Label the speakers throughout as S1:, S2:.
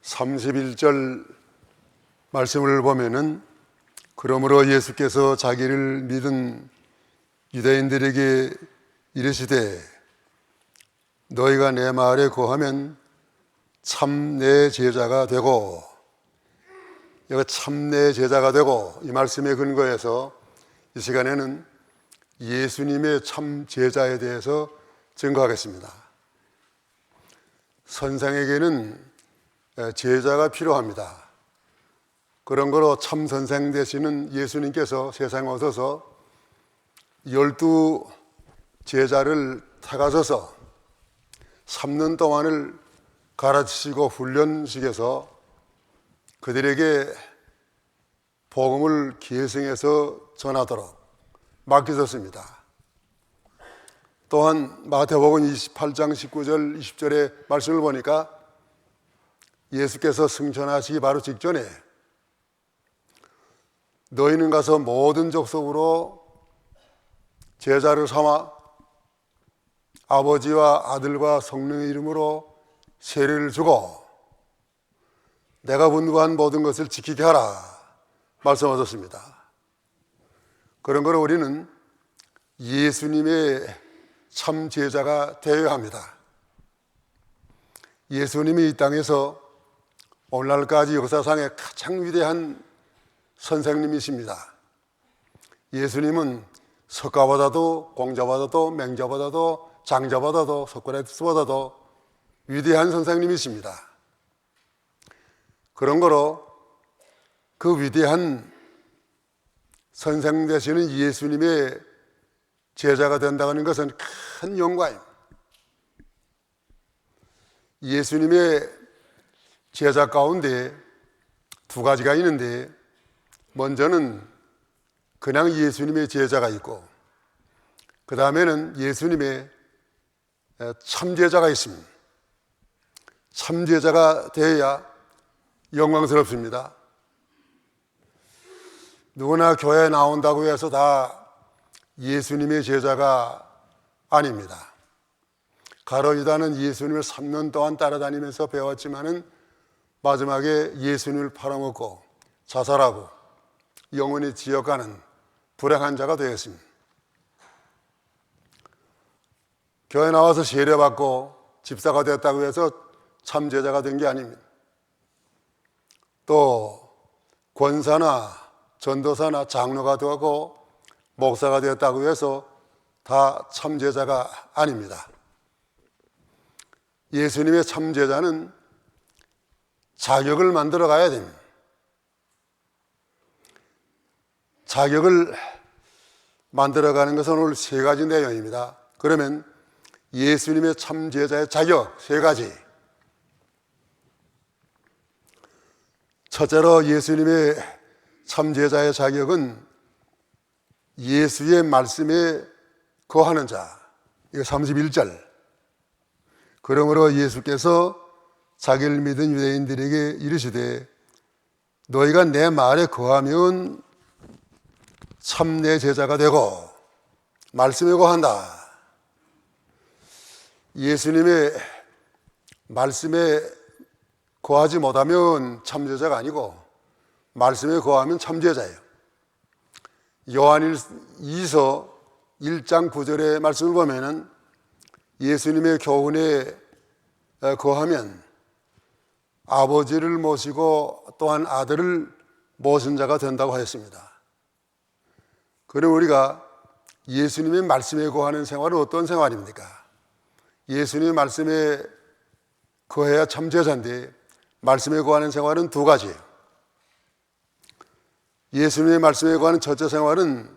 S1: 31절 말씀을 보면은 그러므로 예수께서 자기를 믿은 유대인들에게 이르시되 너희가 내 말에 거하면 참 내 제자가 되고, 여기 참 내 제자가 되고 이 말씀에 근거해서 이 시간에는 예수님의 참 제자에 대해서 증거하겠습니다. 선생에게는 제자가 필요합니다. 그런 거로 참 선생 되시는 예수님께서 세상에 오셔서 12 제자를 택하셔서 3년 동안을 가르치시고 훈련시켜서 그들에게 복음을 계승해서 전하도록 맡기셨습니다. 또한 마태복음 28장 19절 20절의 말씀을 보니까 예수께서 승천하시기 바로 직전에 너희는 가서 모든 족속으로 제자를 삼아 아버지와 아들과 성령의 이름으로 세례를 주고 내가 분부한 모든 것을 지키게 하라 말씀하셨습니다. 그런 거로 우리는 예수님의 참 제자가 되어야 합니다. 예수님이 이 땅에서 오늘날까지 역사상의 가장 위대한 선생님이십니다. 예수님은 석가보다도 공자보다도 맹자보다도 장자보다도 소크라테스보다도 위대한 선생님이십니다. 그런 거로 그 위대한 선생 되시는 예수님의 제자가 된다는 것은 큰 영광입니다. 예수님의 제자 가운데 두 가지가 있는데, 먼저는 그냥 예수님의 제자가 있고 그 다음에는 예수님의 참제자가 있습니다. 참제자가 되어야 영광스럽습니다. 누구나 교회에 나온다고 해서 다 예수님의 제자가 아닙니다. 가로 유다는 예수님을 3년 동안 따라다니면서 배웠지만은 마지막에 예수님을 팔아먹고 자살하고 영원히 지옥가는 불행한 자가 되었습니다. 교회 나와서 세례받고 집사가 됐다고 해서 참 제자가 된 게 아닙니다. 또 권사나 전도사나 장로가 되고 목사가 되었다고 해서 다 참 제자가 아닙니다. 예수님의 참 제자는 자격을 만들어 가야 됩니다. 자격을 만들어가는 것은 오늘 세 가지 내용입니다. 그러면 예수님의 참 제자의 자격 세 가지. 첫째로 예수님의 참 제자의 자격은 예수의 말씀에 거하는 자. 이거 31절. 그러므로 예수께서 자기를 믿은 유대인들에게 이르시되 너희가 내 말에 거하면 참 내 제자가 되고 말씀에 거한다. 예수님의 말씀에 거하지 못하면 참 제자가 아니고 말씀에 거하면 참 제자예요. 요한일서 1장 9절의 말씀을 보면은 예수님의 교훈에 거하면 아버지를 모시고 또한 아들을 모신 자가 된다고 하였습니다. 그럼 우리가 예수님의 말씀에 거하는 생활은 어떤 생활입니까? 예수님의 말씀에 거해야 참 제자인데 말씀에 거하는 생활은 두 가지예요. 예수님의 말씀에 거하는 첫째 생활은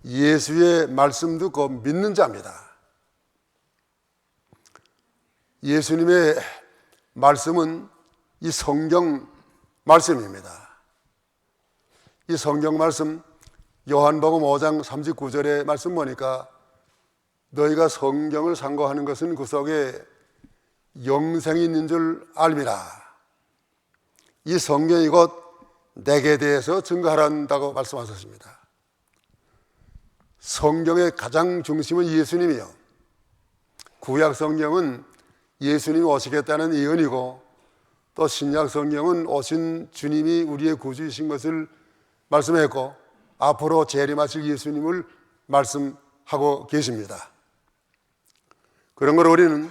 S1: 예수의 말씀 듣고 믿는 자입니다. 예수님의 말씀은 이 성경 말씀입니다. 이 성경 말씀 요한복음 5장 39절의 말씀 보니까 너희가 성경을 상고하는 것은 그 속에 영생이 있는 줄 알미라. 이 성경이 곧 내게 대해서 증거하란다고 말씀하셨습니다. 성경의 가장 중심은 예수님이요. 구약 성경은 예수님이 오시겠다는 예언이고 또 신약 성경은 오신 주님이 우리의 구주이신 것을 말씀했고 앞으로 재림하실 예수님을 말씀하고 계십니다. 그런 걸 우리는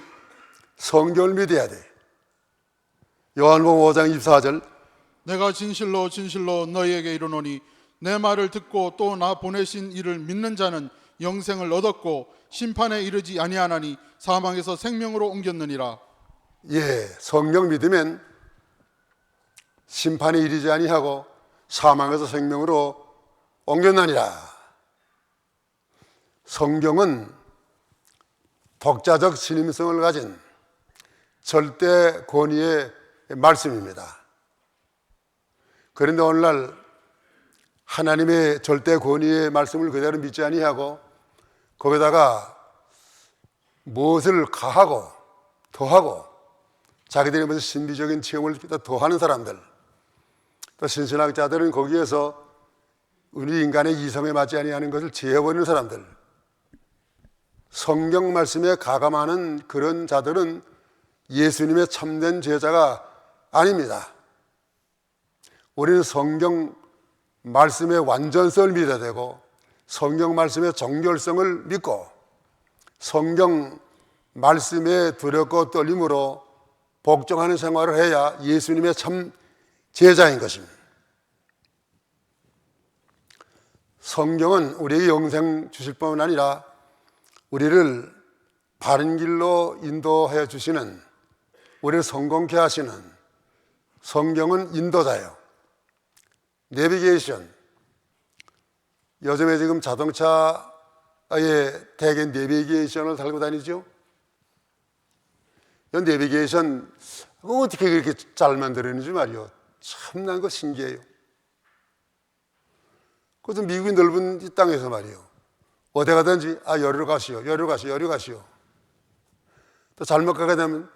S1: 성경을 믿어야 돼. 요한복음 5장 24절
S2: 내가 진실로 진실로 너희에게 이르노니 내 말을 듣고 또 나 보내신 이를 믿는 자는 영생을 얻었고 심판에 이르지 아니하나니 사망에서 생명으로 옮겼느니라.
S1: 예, 성경 믿으면 심판에 이르지 아니하고 사망에서 생명으로 옮겼나니라. 성경은 독자적 신임성을 가진 절대 권위의 말씀입니다. 그런데 오늘날 하나님의 절대 권위의 말씀을 그대로 믿지 아니하고 거기다가 무엇을 가하고 더하고 자기들이 무슨 신비적인 체험을 더하는 사람들, 또 신신학자들은 거기에서 우리 인간의 이성에 맞지 아니하는 것을 제어버리는 사람들, 성경 말씀에 가감하는 그런 자들은 예수님의 참된 제자가 아닙니다. 우리는 성경 말씀의 완전성을 믿어야 되고 성경 말씀의 정결성을 믿고 성경 말씀에 두렵고 떨림으로 복종하는 생활을 해야 예수님의 참 제자인 것입니다. 성경은 우리에게 영생 주실 뿐만 아니라 우리를 바른 길로 인도하여 주시는, 우리를 성공케 하시는, 성경은 인도자예요. 내비게이션, 요즘에 지금 자동차에 대개 내비게이션을 달고 다니죠. 이 내비게이션 어떻게 그렇게 잘 만들었는지 말이요, 참난 거 신기해요. 그래서 미국이 넓은 이 땅에서 말이요, 어디 가든지 여기로 가시오, 여기로 가시오, 여기로 가시오. 또 잘못 가게 되면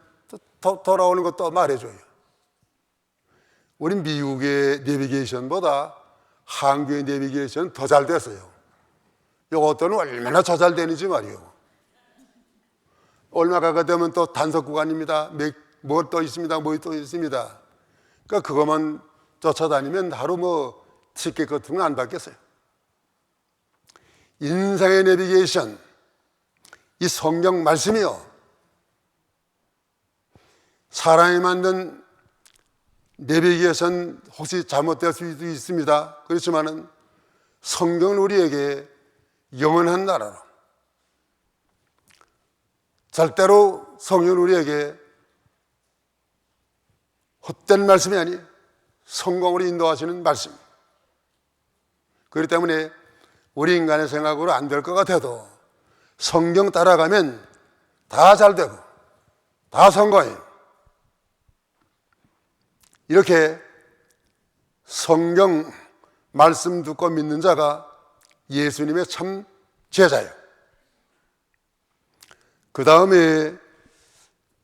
S1: 또 돌아오는 것도 말해줘요. 우리 미국의 내비게이션보다 한국의 내비게이션은 더 잘 됐어요. 이것들은 얼마나 더 잘 되는지 말이요. 얼마 가게 되면 또 단속 구간입니다. 뭐 또 있습니다. 뭐 또 있습니다. 그러니까 그것만 쫓아다니면 하루 티켓 같은 건 안 받겠어요. 인생의 내비게이션, 이 성경 말씀이요, 사람이 만든 내비게이션 혹시 잘못될 수도 있습니다. 그렇지만은 성경은 우리에게 영원한 나라로, 절대로 성경은 우리에게 헛된 말씀이 아니에요. 성공으로 인도하시는 말씀. 그렇기 때문에 우리 인간의 생각으로 안 될 것 같아도 성경 따라가면 다 잘 되고 다 성공해요. 이렇게 성경 말씀 듣고 믿는 자가 예수님의 참 제자예요. 그 다음에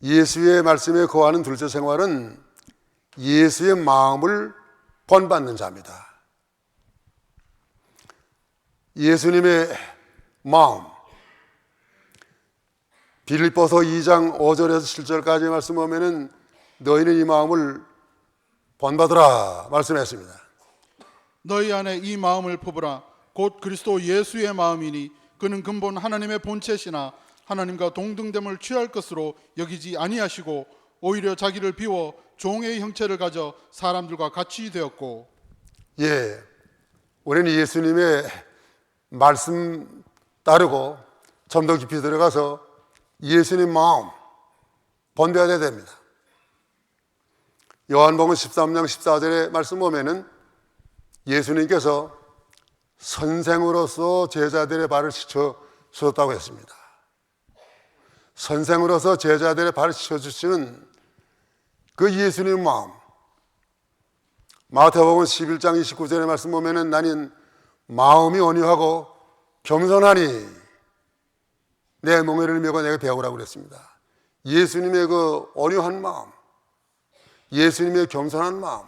S1: 예수의 말씀에 거하는 둘째 생활은 예수의 마음을 본받는 자입니다. 예수님의 마음, 빌립보서 2장 5절에서 7절까지 말씀 보면은 너희는 이 마음을 본받으라 말씀했습니다.
S2: 너희 안에 이 마음을 품으라. 곧 그리스도 예수의 마음이니 그는 근본 하나님의 본체시나 하나님과 동등됨을 취할 것으로 여기지 아니하시고 오히려 자기를 비워 종의 형체를 가져 사람들과 같이 되었고.
S1: 예, 우리는 예수님의 말씀 따르고 좀 더 깊이 들어가서 예수님 마음 본받아야 됩니다. 요한복음 13장 14절의 말씀 보면은 예수님께서 선생으로서 제자들의 발을 씻어 주셨다고 했습니다. 선생으로서 제자들의 발을 씻어 주시는 그 예수님 마음, 마태복음 11장 29절의 말씀 보면은 나는 마음이 온유하고 겸손하니 내 멍에를 메고 내가 배우라고 그랬습니다. 예수님의 그 온유한 마음, 예수님의 겸손한 마음,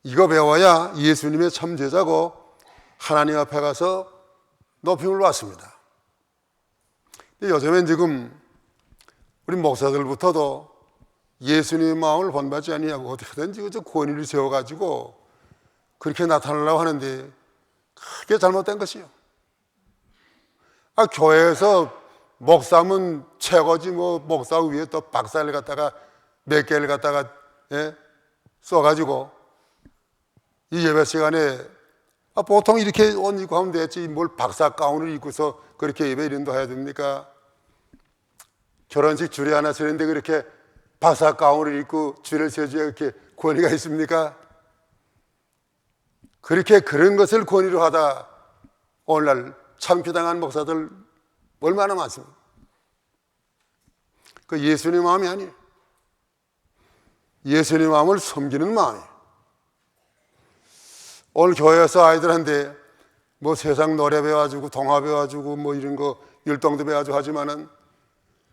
S1: 이거 배워야 예수님의 참 제자고 하나님 앞에 가서 높임을 받습니다. 요즘엔 지금 우리 목사들부터도 예수님의 마음을 본받지 아니하고 어떻게든지 그저 권위를 세워가지고 그렇게 나타나려고 하는데 그게 잘못된 것이요. 교회에서 목사면 최고지 뭐 목사 위에 또 박사를 갖다가 몇 개를 갖다가 써가지고 이 예배 시간에 보통 이렇게 옷 입고 하면 되지 뭘 박사 가운을 입고서 그렇게 예배 이런도 해야 됩니까? 결혼식 줄에 하나 서는데 그렇게 박사 가운을 입고 줄을 서줘야 그렇게 권위가 있습니까? 그렇게 그런 것을 권위로 하다 오늘날 창피당한 목사들 얼마나 많습니까? 그 예수님 마음이 아니에요. 예수님 마음을 섬기는 마음이에요. 오늘 교회에서 아이들한테 뭐 세상 노래 배워가지고 동화 배워가지고 뭐 이런 거 율동도 배워가지고 하지만은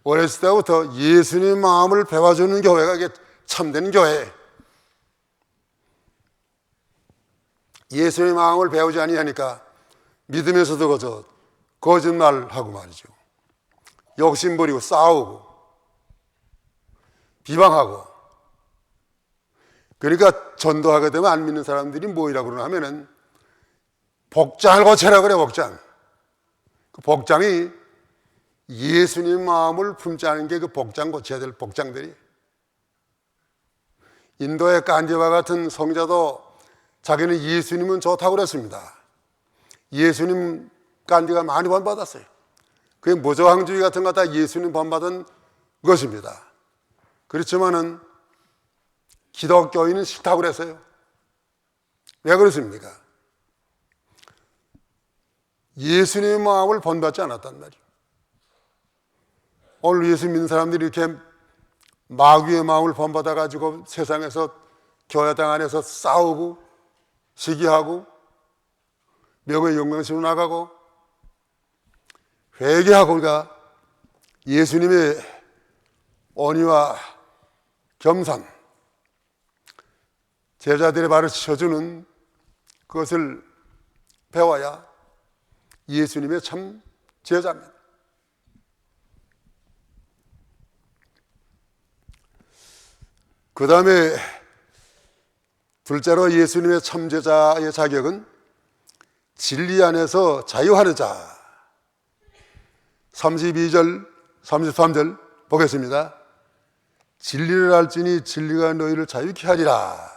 S1: 어렸을 때부터 예수님 마음을 배워주는 교회가 이게 참된 교회. 예수님 마음을 배우지 아니하니까 믿으면서도 그저 거짓말하고 말이죠. 욕심 부리고 싸우고 비방하고. 그러니까 전도하게 되면 안 믿는 사람들이 뭐이라고 그러나 하면은 복장을 고쳐라 그래. 복장. 그 복장이 예수님 마음을 품지 않은 게 그 복장 고쳐야 될 복장들이. 인도의 간디와 같은 성자도 자기는 예수님은 좋다고 그랬습니다. 예수님 간디가 많이 본받았어요. 그게 무저항주의 같은 거 다 예수님 본받은 것입니다. 그렇지만은 기독교인은 싫다고 그랬어요. 왜 그렇습니까? 예수님의 마음을 본받지 않았단 말이에요. 오늘 예수 믿는 사람들이 이렇게 마귀의 마음을 본받아가지고 세상에서 교회당 안에서 싸우고 시기하고 명예 영광심으로 나가고 회개하고 우리가 예수님의 온유와 겸손 제자들의 발을 씻어주는 그것을 배워야 예수님의 참 제자입니다. 그 다음에 둘째로 예수님의 참 제자의 자격은 진리 안에서 자유하는 자. 32절, 33절 보겠습니다. 진리를 알지니 진리가 너희를 자유케 하리라.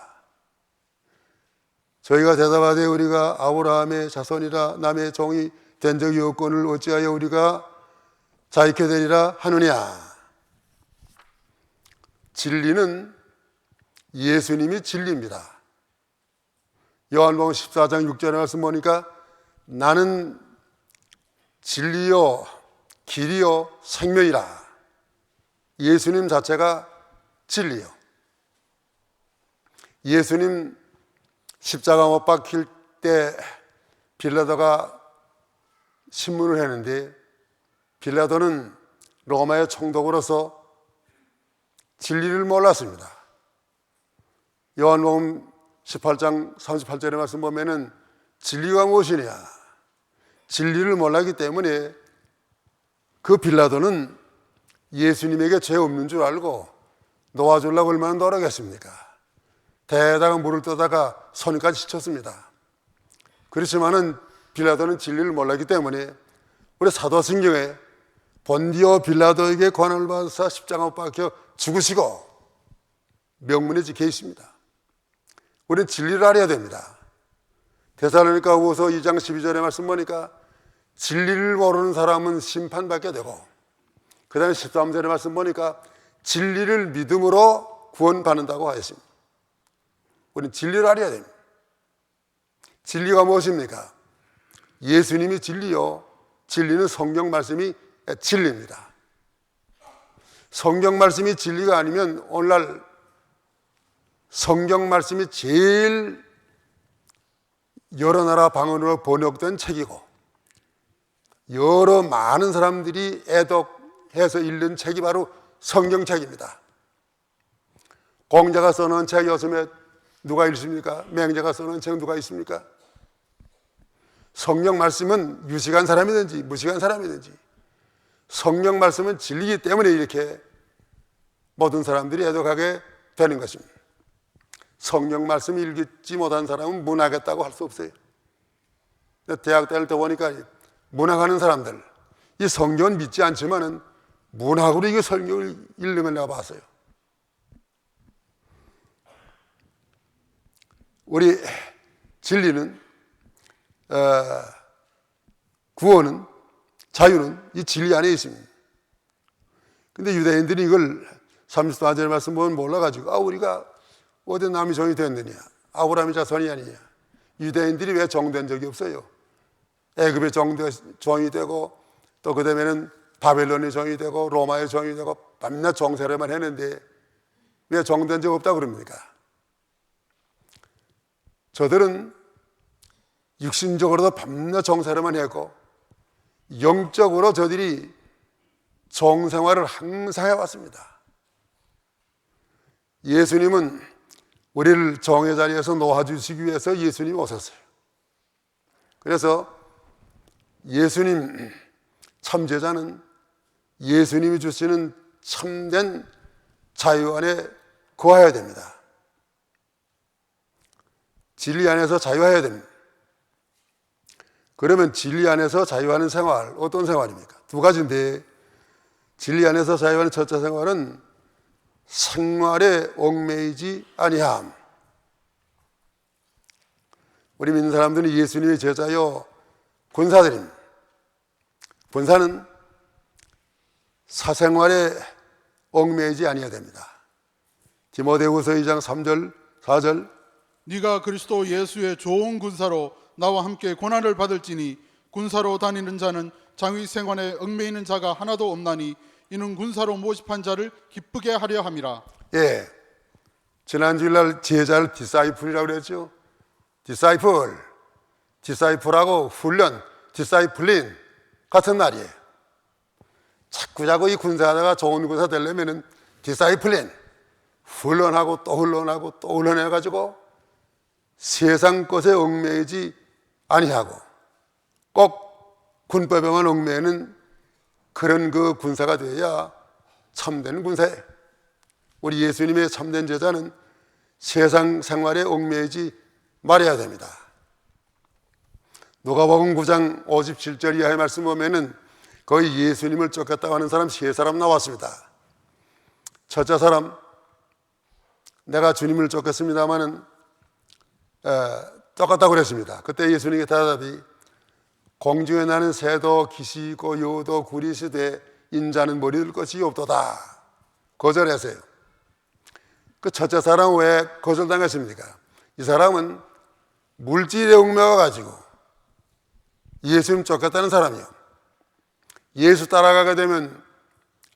S1: 저희가 대답하되 우리가 아브라함의 자손이라 남의 종이 된 적이 없거늘 어찌하여 우리가 자유케 되리라 하느냐. 진리는 예수님이 진리입니다. 요한복음 14장 6절에 말씀 보니까 나는 진리요 길이요 생명이라. 예수님 자체가 진리요. 예수님 십자가 못 박힐 때 빌라도가 신문을 했는데 빌라도는 로마의 총독으로서 진리를 몰랐습니다. 요한복음 18장 38절의 말씀 보면은 진리가 무엇이냐? 진리를 몰랐기 때문에 그 빌라도는 예수님에게 죄 없는 줄 알고 놓아주려고 얼마나 노력했습니까? 대다가 물을 떠다가 손까지 씻었습니다. 그렇지만은 빌라도는 진리를 몰랐기 때문에 우리 사도신경에 본디오 빌라도에게 권한을 받아서 십자가 못 박혀 죽으시고 명문에 적혀 있습니다. 우리는 진리를 알아야 됩니다. 데살로니가후서 2장 12절의 말씀 보니까 진리를 모르는 사람은 심판받게 되고 그 다음에 13절의 말씀 보니까 진리를 믿음으로 구원받는다고 하였습니다. 우리는 진리를 알아야 됩니다. 진리가 무엇입니까? 예수님이 진리요. 진리는 성경 말씀이 진리입니다. 성경 말씀이 진리가 아니면 오늘날 성경 말씀이 제일 여러 나라 방언으로 번역된 책이고 여러 많은 사람들이 애독해서 읽는 책이 바로 성경책입니다. 공자가 써놓은 책 요즘에 누가 읽습니까? 맹자가 써놓은 책 누가 있습니까? 성경 말씀은 유식한 사람이든지 무식한 사람이든지 성경 말씀은 진리이기 때문에 이렇게 모든 사람들이 애독하게 되는 것입니다. 성경 말씀 읽지 못한 사람은 문학했다고 할 수 없어요. 대학 다닐 때 보니까 문학하는 사람들, 이 성경은 믿지 않지만은 문학으로 이게 성경을 읽는 걸 내가 봤어요. 우리 진리는, 구원은, 자유는 이 진리 안에 있습니다. 근데 유대인들이 이걸 34절 말씀 보면 몰라가지고, 우리가 어디 남이 종이 됐느냐, 아브라함의 자손이 아니냐. 유대인들이 왜 종된 적이 없어요? 애굽의 종이 되고, 또 그 다음에는 바벨론의 종이 되고, 로마의 종이 되고, 밤낮 종세례만 했는데 왜 종된 적 없다고 그럽니까? 저들은 육신적으로도 밤낮 종세례만 했고, 영적으로 저들이 종생활을 항상 해왔습니다. 예수님은 우리를 종의 자리에서 놓아주시기 위해서 예수님이 오셨어요. 그래서 예수님 참제자는 예수님이 주시는 참된 자유 안에 거해야 됩니다. 진리 안에서 자유해야 됩니다. 그러면 진리 안에서 자유하는 생활, 어떤 생활입니까? 두 가지인데, 진리 안에서 자유하는 첫째 생활은 생활에 얽매이지 아니함. 우리 믿는 사람들은 예수님의 제자요 군사들입니다. 군사는 사생활에 얽매이지 아니어야 됩니다. 디모데후서 2장 3절 4절
S2: 네가 그리스도 예수의 좋은 군사로 나와 함께 고난을 받을지니 군사로 다니는 자는 장위 생활에 얽매이는 자가 하나도 없나니 이는 군사로 모집한 자를 기쁘게 하려 함이라.
S1: 예, 지난 주일날 제자를 디사이플이라고 그랬죠. 디사이플하고 훈련, 디사이플린 같은 말이에요. 자꾸 이 군사하다가 좋은 군사 되려면은 디사이플린, 훈련하고 또 훈련하고 또 훈련해가지고 세상 것에 얽매이지 아니하고 꼭 군법에만 얽매이는 그런 그 군사가 되어야 참된 군사예요. 우리 예수님의 참된 제자는 세상 생활에 얽매이지 말아야 됩니다. 누가복음 9장 57절 이하의 말씀 보면은 거의 예수님을 쫓겠다고 하는 사람 세 사람 나왔습니다. 첫째 사람, 내가 주님을 쫓겠습니다마는 쫓겠다고 그랬습니다. 그때 예수님의 대답이 공중에 나는 새도 기시 있고 여도 구리시되 인자는 머리 들 것이 없도다. 거절했어요. 그 첫째 사람은 왜 거절당했습니까? 이 사람은 물질에 얽매여가지고 예수님 쫓겠다는 사람이요. 예수 따라가게 되면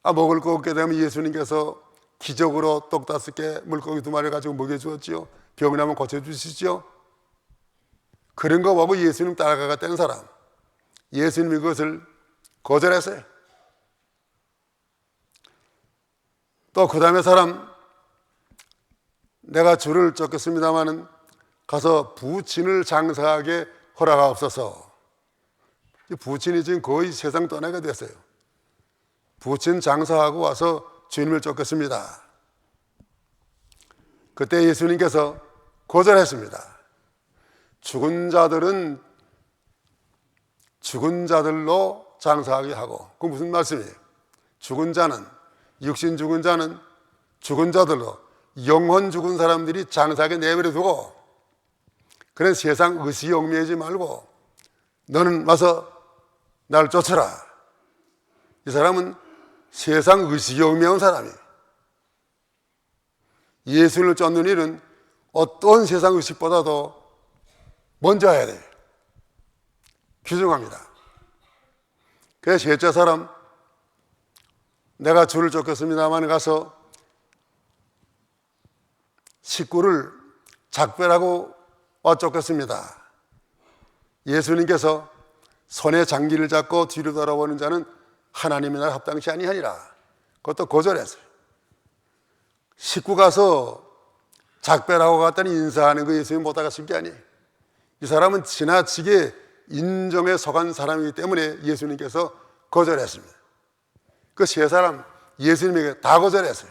S1: 먹을 거 없게 되면 예수님께서 기적으로 떡 5개 물고기 2마리 가지고 먹여주었지요. 병이 나면 고쳐주시죠. 그런 거 보고 예수님 따라가겠다는 사람, 예수님이 그것을 거절했어요. 또 그 다음에 사람, 내가 주를 쫓겠습니다마는 가서 부친을 장사하게 허락하옵소서. 부친이 지금 거의 세상 떠나게 됐어요. 부친 장사하고 와서 주님을 쫓겠습니다. 그때 예수님께서 거절했습니다. 죽은 자들은 죽은 자들로 장사하게 하고, 그 무슨 말씀이에요? 죽은 자는, 육신 죽은 자는 죽은 자들로, 영혼 죽은 사람들이 장사하게 내버려 두고, 그런 세상 의식에 얽매이지 말고 너는 와서 나를 쫓아라. 이 사람은 세상 의식에 얽매인 사람이에요. 예수를 쫓는 일은 어떤 세상 의식보다도 먼저 해야 돼요. 귀중합니다. 그래서 셋째 사람, 내가 주를 쫓겠습니다만 가서 식구를 작별하고 쫓겠습니다. 예수님께서 손에 장기를 잡고 뒤로 돌아보는 자는 하나님의 나라 합당치 아니하니라. 그것도 거절했어요. 식구 가서 작별하고 갔더니 인사하는 거 예수님 못 따라갔을 게 아니에요. 이 사람은 지나치게 인정에 속한 사람이기 때문에 예수님께서 거절했습니다. 그 세 사람 예수님에게 다 거절했어요.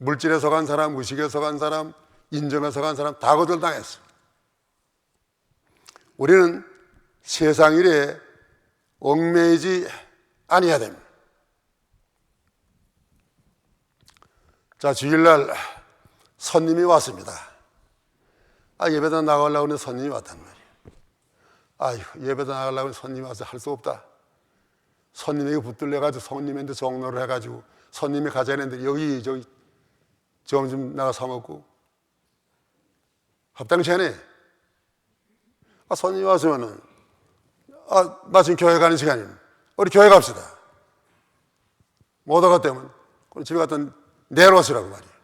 S1: 물질에 속한 사람, 의식에 속한 사람, 인정에 속한 사람 다 거절당했어. 우리는 세상 일에 얽매이지 아니해야 됩니다. 자, 주일날 손님이 왔습니다. 예배당 나가려고 하는데 손님이 왔단 말이에요. 예배당 나가려고 하는데 손님이 와서 할 수 없다. 손님에게 붙들려가지고 손님한테 종로를 해가지고 손님이 가져야 하는데 여기 저기 좀 나가 사 먹고 합당치 않네. 손님이 왔으면은 마침 교회 가는 시간이면 우리 교회 갑시다. 못 오갔다면 집에 갔다 내려오시라고 말이에요.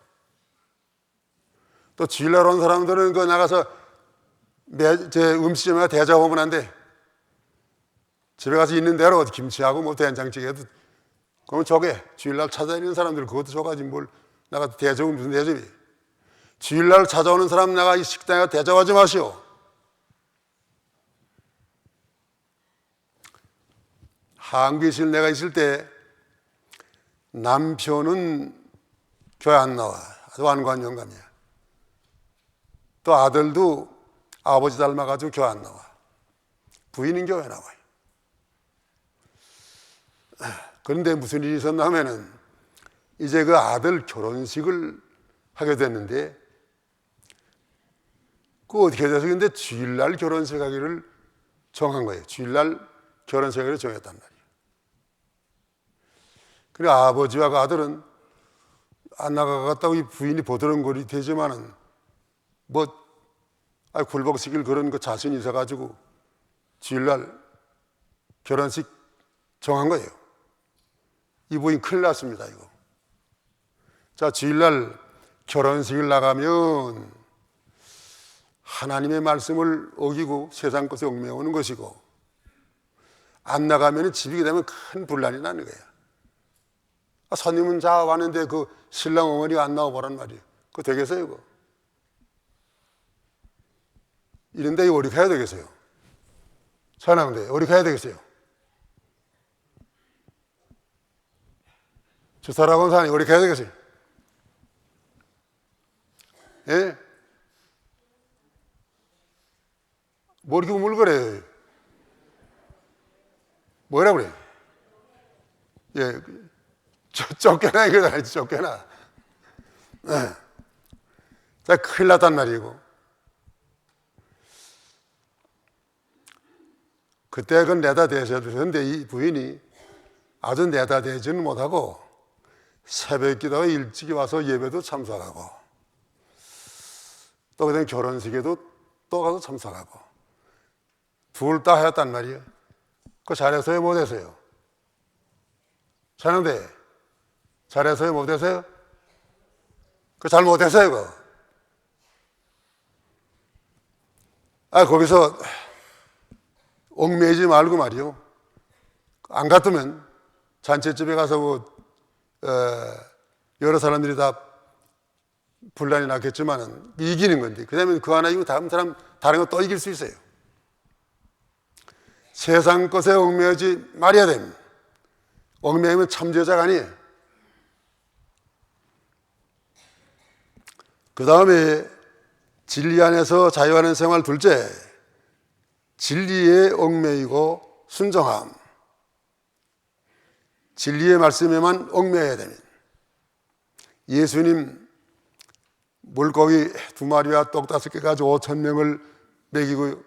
S1: 또 주일날 온 사람들은 나가서 제 음식점에 대접하면 안 돼. 집에 가서 있는 대로 김치하고 뭐 된장찌개도 그러면 저게 주일날 찾아다니는 사람들 그것도 줘가지고 뭘 나가서 대접은 무슨 대접이. 주일날 찾아오는 사람 나가 이 식당에 대접하지 마시오. 한국에 내가 있을 때 남편은 교회 안 나와. 아주 완고한 영감이야. 또 아들도 아버지 닮아가지고 교회 안 나와. 부인은 교회 나와요. 그런데 무슨 일이 있었나 하면은 이제 그 아들 결혼식을 하게 됐는데 어떻게 돼서 근데 주일날 결혼식 하기를 정한 거예요. 주일날 결혼식 하기를 정했단 말이에요. 그리고 아버지와 그 아들은 안 나가겠다고 이 부인이 보드렁거리 되지만은 굴복시킬 그런 거 자신이 있어가지고 주일날 결혼식 정한 거예요. 이 부인 큰일 났습니다, 이거. 자, 주일날 결혼식을 나가면 하나님의 말씀을 어기고 세상 것에 얽매우는 것이고 안 나가면 집이게 되면 큰 분란이 나는 거야. 손님은 자 왔는데 그 신랑 어머니가 안 나와 보란 말이에요. 그거 되겠어요, 이거? 이런데 어디 가야 되겠어요? 사랑하는데 어디 가야 되겠어요? 주사라고 하는 사람이 어디 가야 되겠어요? 예? 뭐 이렇게 우물거려요? 뭐라 그래? 예, 쫓겨나 이거 아니지, 쫓겨나. 예. 자, 큰일 났단 말이고. 그때 그건 내다 대셔도 그런데 이 부인이 아주 내다 대지는 못하고 새벽 기도가 일찍이 와서 예배도 참석하고 또 그다음에 결혼식에도 또 가서 참석하고 둘 다 하였단 말이에요. 그거 잘해서요, 못해서요? 자는데 잘해서요, 못해서요? 그거 잘 못해서요, 그거. 거기서 얽매이지 말고 말이요. 안 갔으면 잔치집에 가서 여러 사람들이 다 분란이 났겠지만은 이기는 건데, 그 다음에 그 하나 이고 다른 사람, 다른 거 또 이길 수 있어요. 세상 것에 얽매이지 말아야 됩니다. 얽매이면 참여자가 아니에요. 그 다음에 진리 안에서 자유하는 생활 둘째, 진리에 얽매이고 순종함. 진리의 말씀에만 얽매여야 됩니다. 예수님 물고기 2마리와 떡 5개 가지고 5,000명을 먹이고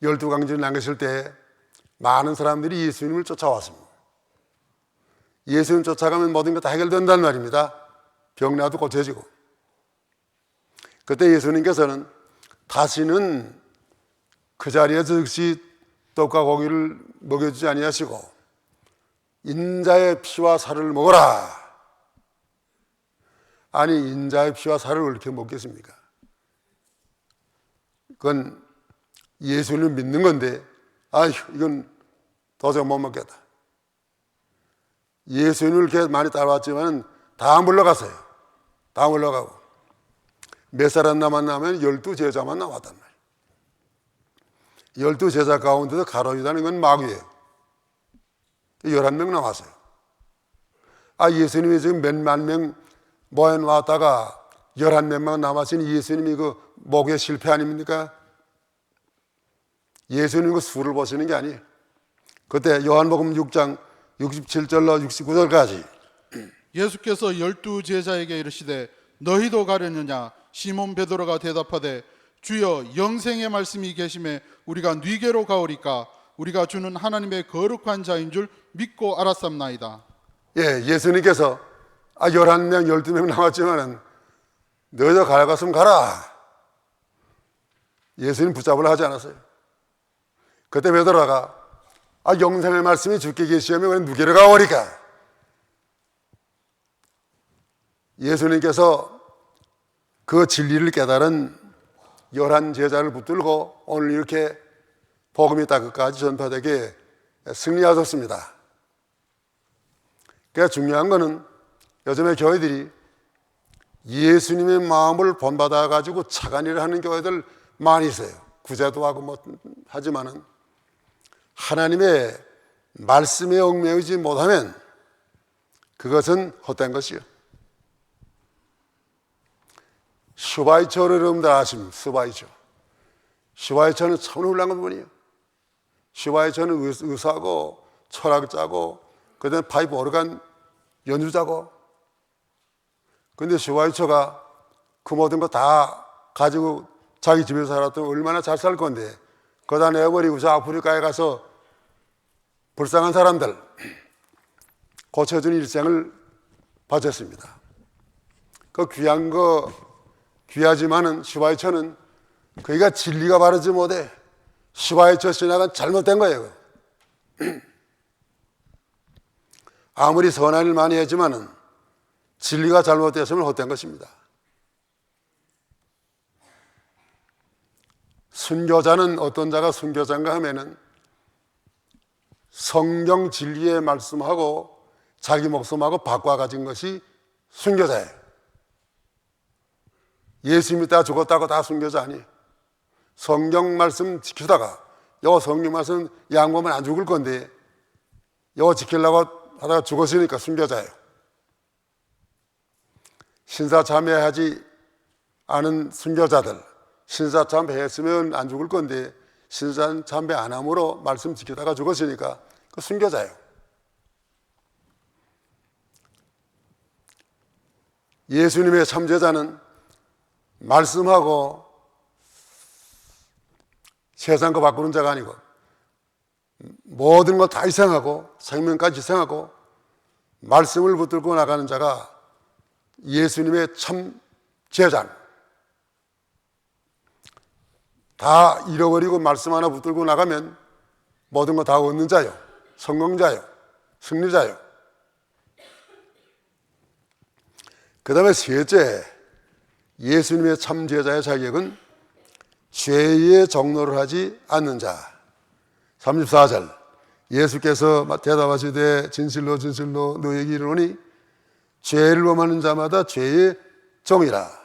S1: 12강진을 남겼을 때 많은 사람들이 예수님을 쫓아왔습니다. 예수님 쫓아가면 모든 것 다 해결된다는 말입니다. 병나도 고쳐지고. 그때 예수님께서는 다시는 그 자리에 즉시 떡과 고기를 먹여주지 아니하시고 인자의 피와 살을 먹어라. 아니, 인자의 피와 살을 어떻게 먹겠습니까? 그건 예수를 믿는 건데 이건 도저히 못 먹겠다. 예수님을 이렇게 많이 따라왔지만 다 물러갔어요. 다 물러가고 몇 사람 남았냐면 12제자만 남았단 말이에요. 12제자 가운데서 가룟유다는 건 마귀예요. 11명 남았어요. 예수님이 지금 몇만 명 모해 놨다가 11몇 명 남았으니 예수님이 그 목에 실패 아닙니까? 예수님 그 수를 보시는 게 아니에요. 그때 요한복음 6장 67절로 69절까지
S2: 예수께서 12제자에게 이르시되 너희도 가려느냐? 시몬 베드로가 대답하되 주여 영생의 말씀이 계심에 우리가 네게로 가오리까? 우리가 주는 하나님의 거룩한 자인 줄 믿고 알았삼나이다.
S1: 예, 예수님께서 11명 12명 남았지만은 너희도 가라갔으면 가라. 예수님 붙잡으려 하지 않았어요. 그때 베드로가 영생의 말씀이 주께 계시면 우리는 누게로 가오리까? 예수님께서 그 진리를 깨달은 11제자를 붙들고 오늘 이렇게 복음이 땅끝까지 전파되게 승리하셨습니다. 그러니까 중요한 것은 요즘에 교회들이 예수님의 마음을 본받아 가지고 착한 일을 하는 교회들 많이 있어요. 구제도 하고 뭐 하지만은 하나님의 말씀에 얽매이지 못하면 그것은 헛된 것이요. 슈바이처를 여러분들 아십니까? 슈바이처는 참 훌륭한 분이에요. 슈바이처는 의사고 철학자고 그다음에 파이프 오르간 연주자고. 근데 슈바이처가 그 모든 거 다 가지고 자기 집에서 살았더니 얼마나 잘 살 건데 그다 내버리고 저 아프리카에 가서 불쌍한 사람들 고쳐주는 일생을 바쳤습니다. 그 귀한 거 귀하지만은 슈바이처는 그이가 진리가 바르지 못해 슈바이처 신학은 잘못된 거예요. 아무리 선한 일 많이 했지만은 진리가 잘못됐으면 헛된 것입니다. 순교자는 어떤 자가 순교자인가 하면은 성경 진리의 말씀하고 자기 목숨하고 바꿔 가진 것이 순교자예요. 예수 믿다가 죽었다고 다 순교자 아니에요. 성경 말씀 지키다가 요 성경 말씀 양보하면 안 죽을 건데 요 지키려고 하다가 죽었으니까 순교자예요. 신사참배하지 않은 순교자들, 신사참배했으면 안 죽을 건데 신사참배 안 함으로 말씀 지키다가 죽었으니까 그 순교자예요. 예수님의 참제자는 말씀하고 세상 거 바꾸는 자가 아니고 모든 거 다 희생하고 생명까지 희생하고 말씀을 붙들고 나가는 자가 예수님의 참 제자. 다 잃어버리고 말씀 하나 붙들고 나가면 모든 거 다 얻는 자요. 성공자요. 승리자요. 그 다음에 셋째, 예수님의 참 제자의 자격은 죄의 종로를 하지 않는 자. 34절 예수께서 대답하시되 진실로 진실로 너에게 이르노니 죄를 범하는 자마다 죄의 종이라.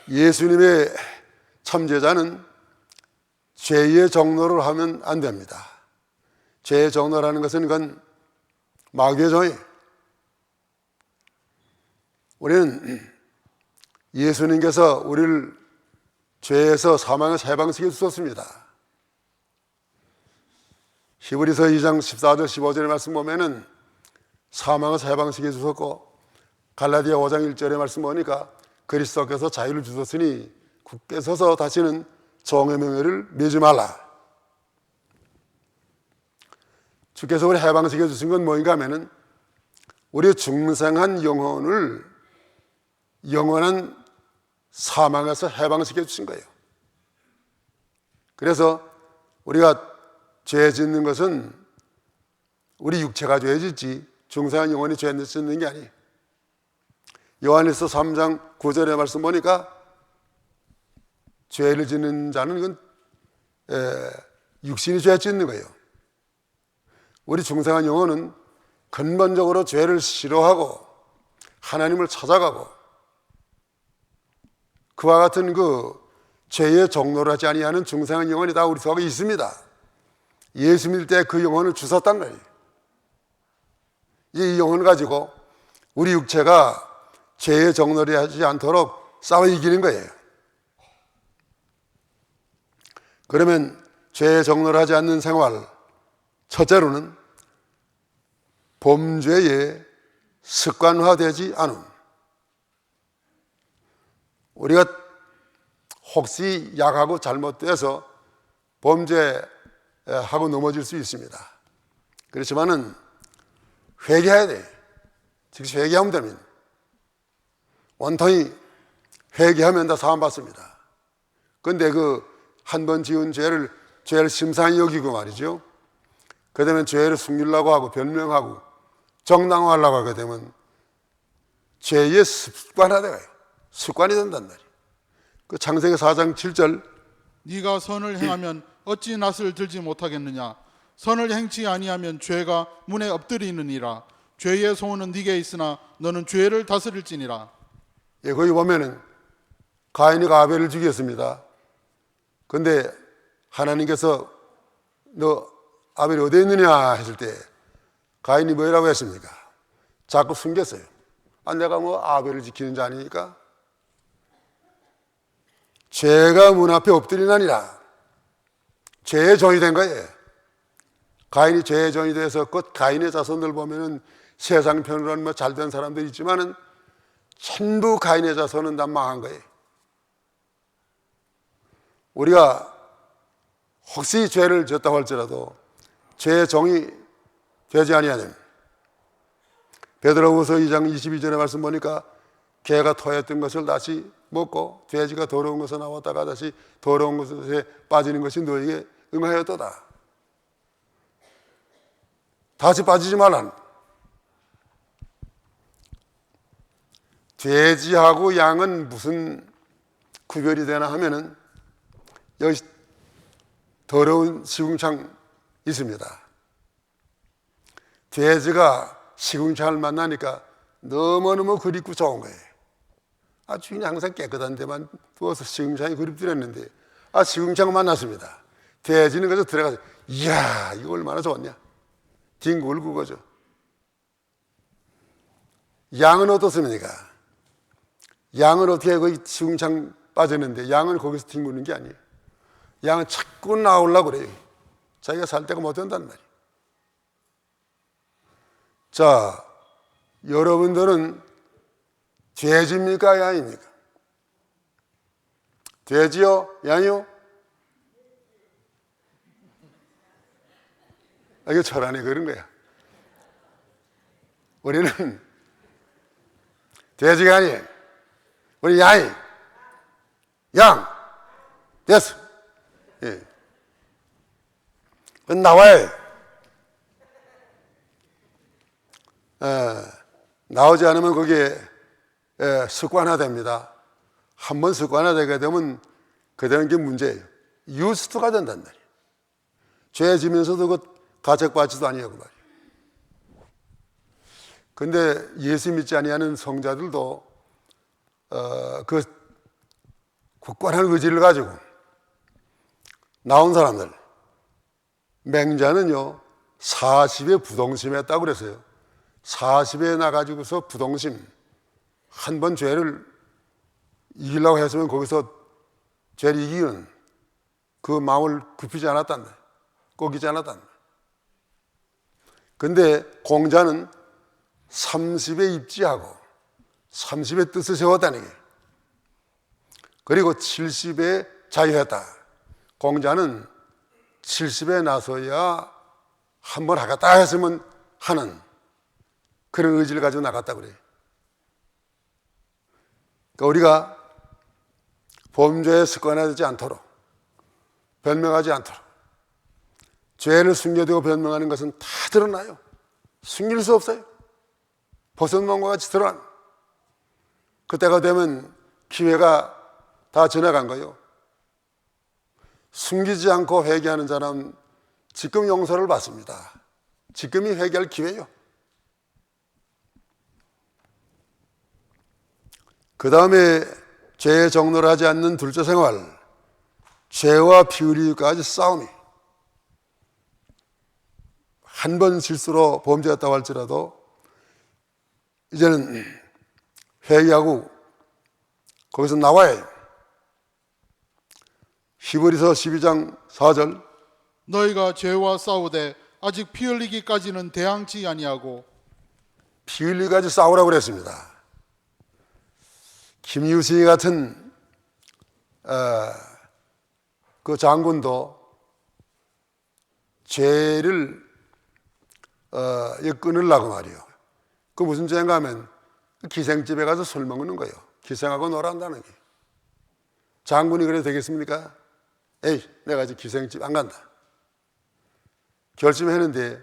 S1: 예수님의 참제자는 죄의 종로를 하면 안 됩니다. 죄의 종로라는 것은 그건 마귀의 종이에요. 우리는 예수님께서 우리를 죄에서 사망에서 해방시켜 주셨습니다. 히브리서 2장 14절 15절의 말씀 보면은 사망에서 해방시켜 주셨고 갈라디아 5장 1절의 말씀 보니까 그리스도께서 자유를 주셨으니 굳게 서서 다시는 종의 명예를 매지 말라. 주께서 우리 해방시켜 주신 건 뭐인가 하면은 우리의 중생한 영혼을 영원한 사망에서 해방시켜 주신 거예요. 그래서 우리가 죄 짓는 것은 우리 육체가 죄 짓지 중생한 영혼이 죄 짓는 게 아니에요. 요한일서 3장 9절의 말씀 보니까 죄를 짓는 자는 그건 육신이 죄 짓는 거예요. 우리 중생한 영혼은 근본적으로 죄를 싫어하고 하나님을 찾아가고 그와 같은 그 죄의 종로를 하지 아니하는 중생한 영혼이 다 우리 속에 있습니다. 예수 믿을 때 그 영혼을 주셨단 말이에요. 이 영혼을 가지고 우리 육체가 죄의 정놀이 하지 않도록 싸워 이기는 거예요. 그러면 죄의 정놀하지 않는 생활, 첫째로는 범죄에 습관화되지 않음. 우리가 혹시 약하고 잘못돼서 범죄하고 넘어질 수 있습니다. 그렇지만은 회개해야 돼. 즉시 회개하면 됩니다. 원통이 회개하면 다 사함받습니다. 그런데 그 한 번 지은 죄를 심상히 여기고 말이죠. 그 다음에 죄를 숨기려고 하고 변명하고 정당화하려고 하게 되면 죄의 습관화돼요. 습관이 된단 말이에요. 그 창세기 4장 7절
S2: 네가 선을 행하면 어찌 낯을 들지 못하겠느냐. 선을 행치 아니하면 죄가 문에 엎드리느니라. 죄의 소원은 네게 있으나 너는 죄를 다스릴지니라.
S1: 예, 거기 보면은 가인이가 아벨을 죽였습니다. 그런데 하나님께서 너 아벨이 어디에 있느냐 했을 때 가인이 뭐라고 했습니까? 자꾸 숨겼어요. 내가 뭐 아벨을 지키는 자 아니니까. 죄가 문 앞에 엎드리나니라. 죄의 종이 된 거예요. 가인이 죄의 종이 돼서 그 가인의 자손들 보면은 세상 편으로는 뭐 잘된 사람들 있지만은 전부 가인의 자손은 다 망한 거예요. 우리가 혹시 죄를 졌다고 할지라도 죄의 종이 되지 아니하는 베드로후서 2장 22절의 말씀 보니까 개가 토했던 것을 다시 먹고 돼지가 더러운 것에 나왔다가 다시 더러운 것에 빠지는 것이 너에게 응하였도다. 다시 빠지지 말란. 돼지하고 양은 무슨 구별이 되나 하면은 여기 더러운 시궁창 있습니다. 돼지가 시궁창을 만나니까 너무너무 그립고 좋은 거예요. 주인이 항상 깨끗한 데만 두어서 시궁창이 그립더랬는데 시궁창 만났습니다. 돼지는 그래서 들어가서 이야 이거 얼마나 좋았냐. 뒹굴 울고 거죠. 양은 어떻습니까? 양은 어떻게 거기 시궁창 빠졌는데 양은 거기서 뒹구는 게 아니에요. 양은 자꾸 나오려고 그래요. 자기가 살 데가 못 된단 말이에요. 자, 여러분들은 돼지입니까? 양입니까? 돼지요? 양이요? 이거 철안에 그런 거야. 우리는 돼지가 아니에요. 우리 양이. 양. 됐어. 예. 나와요. 나오지 않으면 그게 습관화됩니다. 한번 습관화되게 되면 그대는 게 문제예요. 유스트가 된단 말이에요. 죄 지면서도 그 가책받지도 아니하고 말이에요. 근데 예수 믿지 아니하는 성자들도 그 굳건한 의지를 가지고 나온 사람들, 맹자는요 40에 부동심했다고 그랬어요. 40에 나가지고서 부동심, 한 번 죄를 이기려고 했으면 거기서 죄를 이기는 그 마음을 굽히지 않았단 말이에요. 꺾이지 않았단 말이에요. 근데 공자는 30에 입지하고 30의 뜻을 세웠다는 게, 그리고 70에 자유했다. 공자는 70에 나서야 한번 하겠다 했으면 하는 그런 의지를 가지고 나갔다 그래요. 그러니까 우리가 범죄에 습관화되지 않도록, 변명하지 않도록, 죄를 숨겨두고 변명하는 것은 다 드러나요. 숨길 수 없어요. 버섯망과 같이 드러나. 그때가 되면 기회가 다 지나간 거예요. 숨기지 않고 회개하는 자는 지금 용서를 받습니다. 지금이 회개할 기회예요. 그 다음에 죄에 정놀하지 않는 둘째 생활, 죄와 비의리까지 싸움이. 한 번 실수로 범죄했다고 할지라도 이제는 회개하고 거기서 나와야 해요. 히브리서 12장 4절
S2: 너희가 죄와 싸우되 아직 피 흘리기까지는 대항치 아니하고
S1: 피 흘리기까지 싸우라고 그랬습니다. 김유신이 같은 그 장군도 죄를 끊으려고 말이요. 그 무슨 죄인가 하면 기생집에 가서 술 먹는 거예요. 기생하고 놀아한다는 게. 장군이 그래도 되겠습니까? 에이, 내가 이제 기생집 안 간다. 결심했는데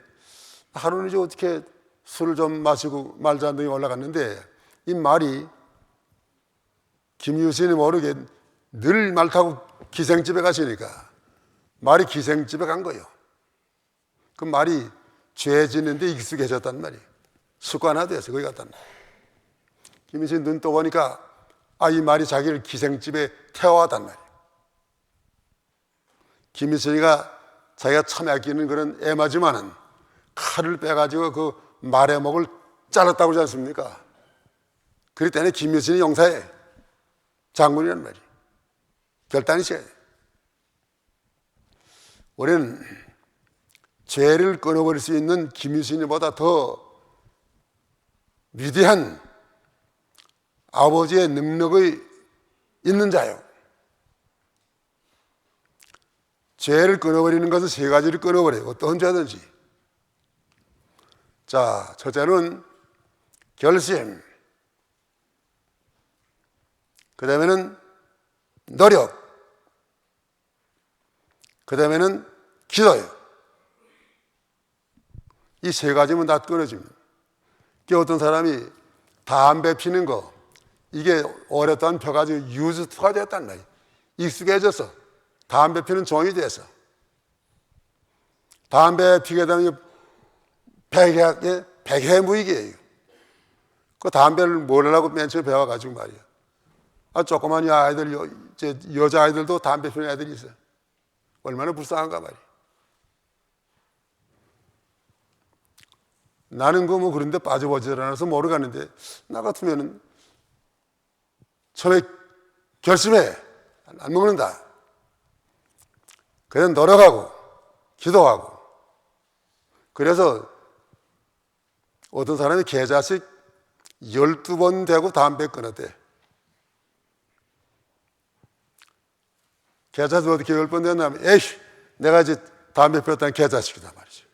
S1: 하루는 이제 어떻게 술을 좀 마시고 말잔등에 올라갔는데 이 말이 김유신이 모르게 늘 말 타고 기생집에 가시니까 말이 기생집에 간 거예요. 그 말이 죄 짓는데 익숙해졌단 말이에요. 습관화돼서 거기 갔단 말이에요. 김유신 눈 떠보니까 이 말이 자기를 기생집에 태워왔단 말이에요. 김유신이가 자기가 참 아끼는 그런 애마지만은 칼을 빼가지고 그 말의 목을 잘랐다고 하지 않습니까? 그렇기 때문에 김유신이 용사해. 장군이란 말이에요. 결단이 있어야 돼. 우리는 죄를 끊어버릴 수 있는 김유신이보다 더 위대한 아버지의 능력이 있는 자요. 죄를 끊어버리는 것은 세 가지를 끊어버려요. 어떤 죄든지. 자, 첫째는 결심. 그 다음에는 노력. 그 다음에는 기도예요. 이 세 가지면 다 끊어집니다. 어떤 사람이 담배 피는 거, 이게 오랫동안 펴가지고 유스트가 됐단 말이에요. 익숙해져서 담배 피는 종이 돼서 담배 피게 되면 백해무익이에요. 그 담배를 뭘 하려고 맨 처음에 배워가지고 말이에요. 조그만 아이들, 여자아이들도 담배 피는 애들이 있어요. 얼마나 불쌍한가 말이에요. 나는 그런데 빠져보질 않아서 모르겠는데, 나 같으면은 처음에 결심해. 안 먹는다. 그래서 노력하고, 기도하고. 그래서 어떤 사람이 계좌식 12번 되고 담배 끊었대. 계좌식 어떻게 10번 됐냐면, 내가 이제 담배 피웠다는 계좌식이다 말이죠.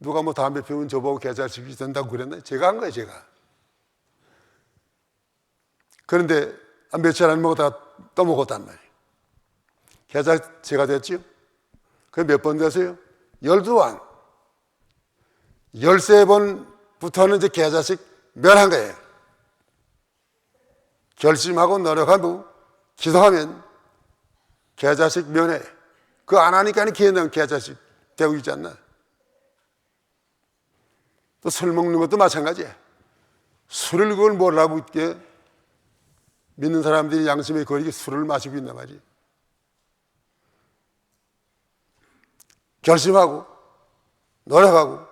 S1: 누가 담배 피우면 저보고 계좌식이 된다고 그랬나? 제가 한 거예요, 제가. 그런데 며칠 안 먹었다가 또 먹었단 말이에요. 계좌식 제가 됐지요? 그게 몇 번 됐어요? 12번. 13번부터는 이제 계좌식 면한 거예요. 결심하고 노력하고 기도하면 계좌식 면해. 그거 안 하니까 걔는 계좌식 되고 있지 않나? 또 술 먹는 것도 마찬가지야. 술을 그걸 뭐라고 있게 믿는 사람들이 양심에 거리게 술을 마시고 있단 말이에요. 결심하고 노력하고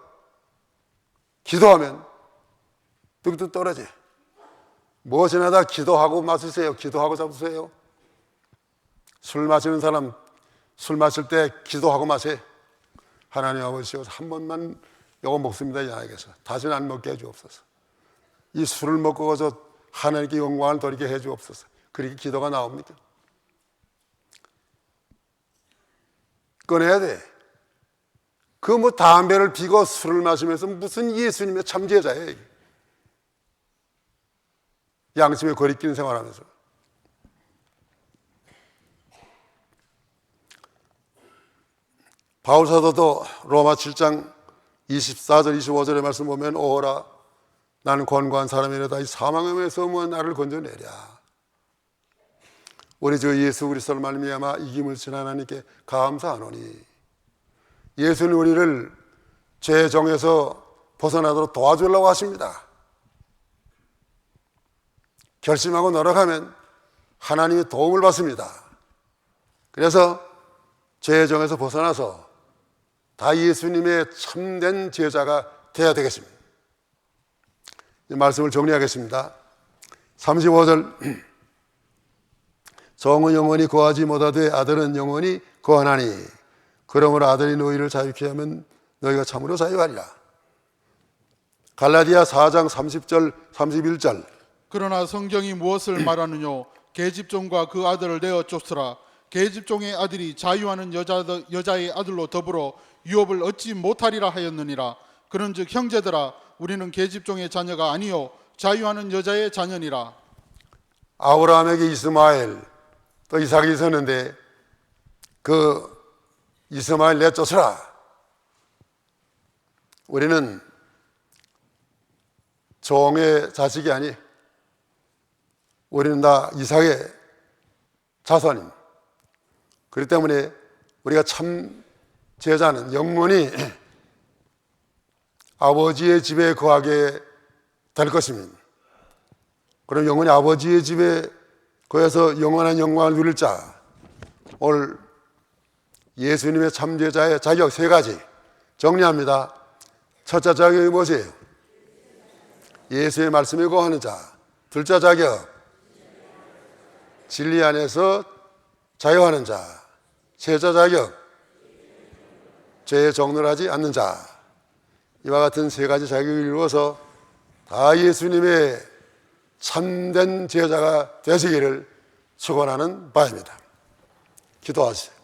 S1: 기도하면 뚝뚝 떨어져. 무엇이나 다 기도하고 마시세요. 기도하고 잡으세요. 술 마시는 사람 술 마실 때 기도하고 마세요. 하나님 아버지, 한 번만 요거 먹습니다. 이 아이에게서 다시는 안 먹게 해주옵소서. 이 술을 먹고 가서 하나님께 영광을 돌리게 해주옵소서. 그렇게 기도가 나옵니까? 꺼내야 돼. 담배를 피고 술을 마시면서 무슨 예수님의 참제자예요. 양심에 거리끼는 생활하면서. 바울 사도도 로마 7장 24절 25절의 말씀 보면, 오라 나는 권고한 사람이라다 이 사망에서 나를 건져내랴. 우리 주 예수 그리스도를 말미암아 이김을 진 하나님께 감사하노니. 예수는 우리를 죄의 정에서 벗어나도록 도와주려고 하십니다. 결심하고 노력하면 하나님의 도움을 받습니다. 그래서 죄의 정에서 벗어나서 다 예수님의 참된 제자가 되어야 되겠습니다. 이 말씀을 정리하겠습니다. 35절 종은 영원히 거하지 못하되 아들은 영원히 거하나니 그러므로 아들이 너희를 자유케 하면 너희가 참으로 자유하리라. 갈라디아 4장 30절 31절
S2: 그러나 성경이 무엇을 말하느뇨? 계집종과 그 아들을 내어 쫓으라. 계집종의 아들이 자유하는 여자의 아들로 더불어 유업을 얻지 못하리라 하였느니라. 그런즉 형제들아, 우리는 계집종의 자녀가 아니요 자유하는 여자의 자녀니라.
S1: 아브라함에게 이스마엘 또 이삭이 있었는데 그 이스마엘 내쫓으라. 우리는 종의 자식이 아니, 우리는 다 이삭의 자손입니다. 그렇기 때문에 우리가 참 제자는 영원히 아버지의 집에 거하게 될 것입니다. 그럼 영원히 아버지의 집에 거해서 영원한 영광을 누릴 자, 오늘 예수님의 참 제자의 자격 세 가지 정리합니다. 첫째 자격이 무엇이에요? 예수의 말씀에 거하는 자. 둘째 자격, 진리 안에서 자유하는 자. 셋째 자격, 죄에 정돌하지 않는 자. 이와 같은 세 가지 자격을 이루어서 다 예수님의 참된 제자가 되시기를 축원하는 바입니다. 기도하시죠.